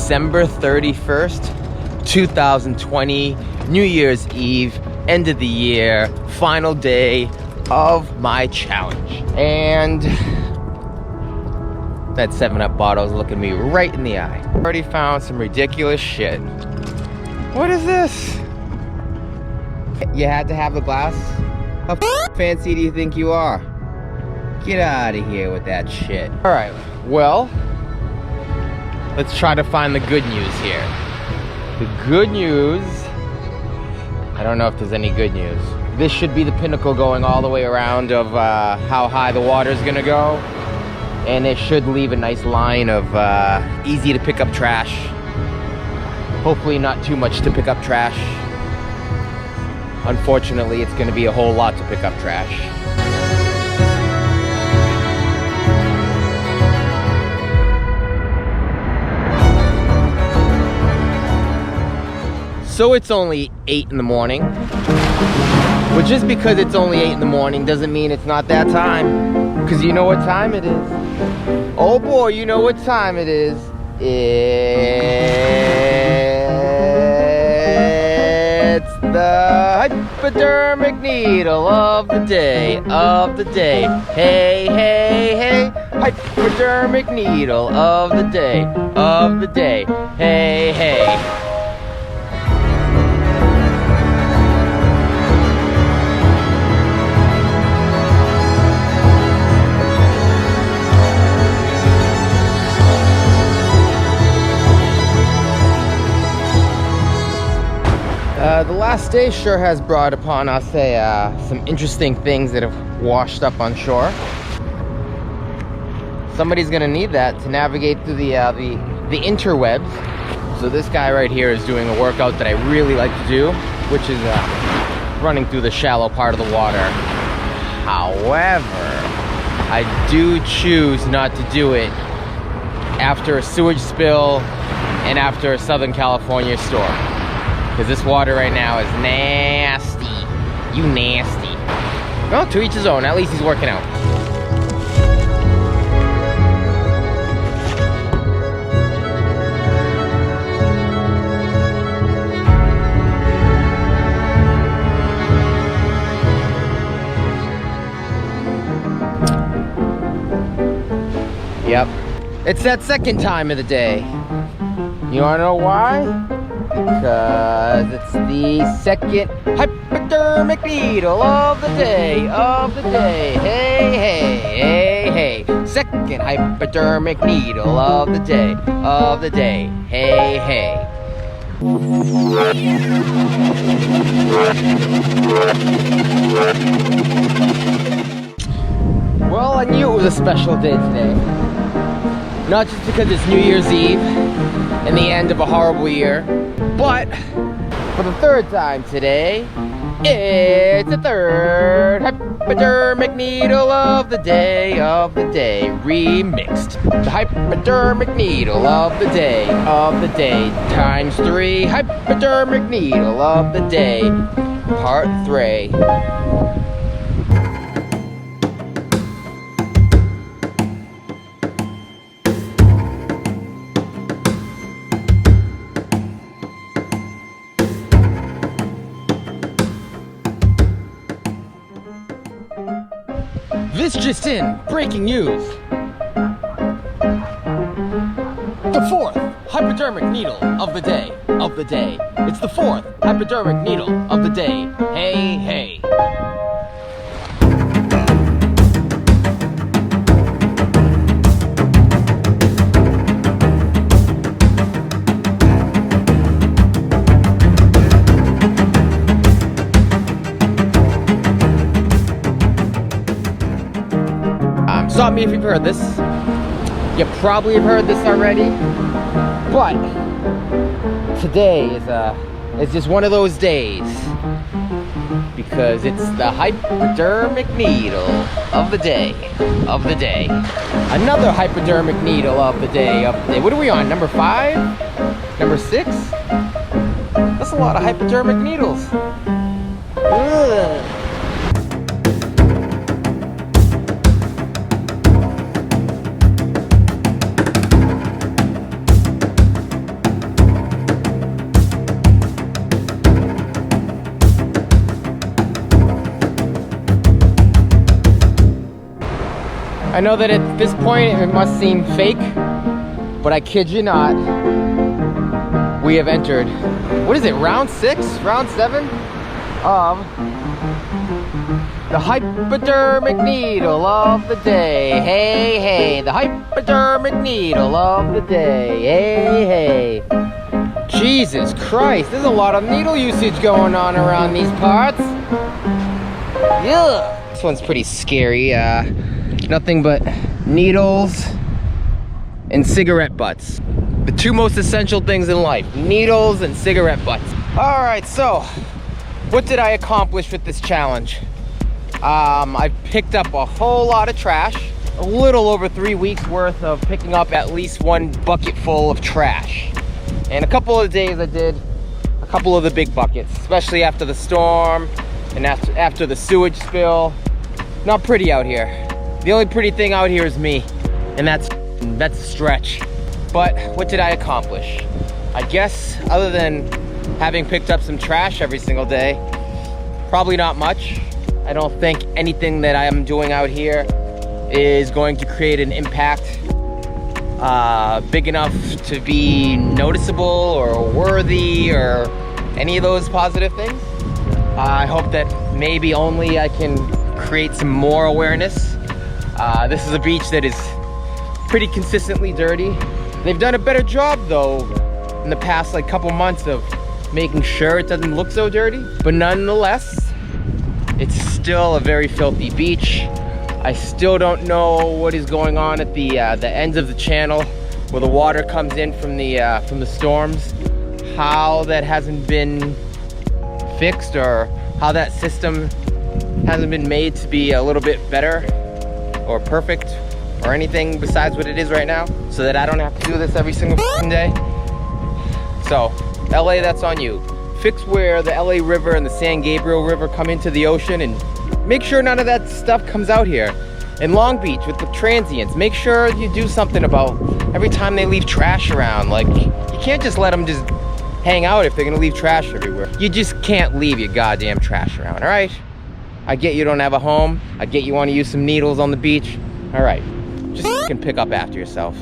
December 31st, 2020, New Year's Eve, end of the year, final day of my challenge. And that 7-Up bottle is looking me right in the eye. Already found some ridiculous shit. What is this? You had to have a glass? How fancy do you think you are? Get out of here with that shit. All right, well, let's try to find the good news here. The good news, I don't know if there's any good news. This should be the pinnacle going all the way around of how high the water is gonna go. And it should leave a nice line of easy to pick up trash. Hopefully not too much to pick up trash. Unfortunately, it's gonna be a whole lot to pick up trash. So it's only 8 in the morning. But just because it's only 8 in the morning doesn't mean it's not that time. Because you know what time it is. Oh boy, you know what time it is. It's the hypodermic needle of the day, Hey, hey, hey, hypodermic needle of the day, Hey, hey. The last day sure has brought upon us some interesting things that have washed up on shore. Somebody's gonna need that to navigate through the interwebs. So this guy right here is doing a workout that I really like to do, which is running through the shallow part of the water. However, I do choose not to do it after a sewage spill and after a Southern California storm. Because this water right now is nasty. You nasty. Well, to each his own. At least he's working out. Yep. It's that second time of the day. You wanna know why? Because it's the second hypodermic needle of the day, Hey, hey, hey, hey. Second hypodermic needle of the day, Hey, hey. Well, I knew it was a special day today. Not just because it's New Year's Eve and the end of a horrible year, but for the third time today, it's the third hypodermic needle of the day, remixed. The hypodermic needle of the day, times 3, hypodermic needle of the day, part 3. This just in, breaking news. The 4th hypodermic needle of the day, It's the 4th hypodermic needle of the day, Hey, hey. Stop me if you've heard this. You probably have heard this already, but today is just one of those days because it's the hypodermic needle of the day, Another hypodermic needle of the day, What are we on? Number 5? Number 6? That's a lot of hypodermic needles. Ugh. I know that at this point it must seem fake, but I kid you not, we have entered, what is it, round 6, round 7 of the hypodermic needle of the day. Hey, hey, the hypodermic needle of the day. Hey, hey. Jesus Christ, there's a lot of needle usage going on around these parts. Yeah. This one's pretty scary. Nothing but needles and cigarette butts. The two most essential things in life, needles and cigarette butts. All right, so what did I accomplish with this challenge? I picked up a whole lot of trash, a little over 3 weeks worth of picking up at least 1 bucket full of trash. And a couple of days I did a couple of the big buckets, especially after the storm and after the sewage spill. Not pretty out here. The only pretty thing out here is me, and that's a stretch. But what did I accomplish? I guess other than having picked up some trash every single day, probably not much. I don't think anything that I am doing out here is going to create an impact big enough to be noticeable or worthy or any of those positive things. I hope that maybe only I can create some more awareness. This is a beach that is pretty consistently dirty. They've done a better job though in the past couple months of making sure it doesn't look so dirty, but nonetheless, it's still a very filthy beach. I still don't know what is going on at the ends of the channel where the water comes in from the storms. How that hasn't been fixed, or how that system hasn't been made to be a little bit better or perfect or anything besides what it is right now, so that I don't have to do this every single day. So, LA, that's on you. Fix where the LA River and the San Gabriel River come into the ocean, and make sure none of that stuff comes out here. In Long Beach with the transients, make sure you do something about every time they leave trash around. Like, you can't just let them just hang out if they're gonna leave trash everywhere. You just can't leave your goddamn trash around, all right? I get you don't have a home. I get you want to use some needles on the beach. All right, just fucking pick up after yourself.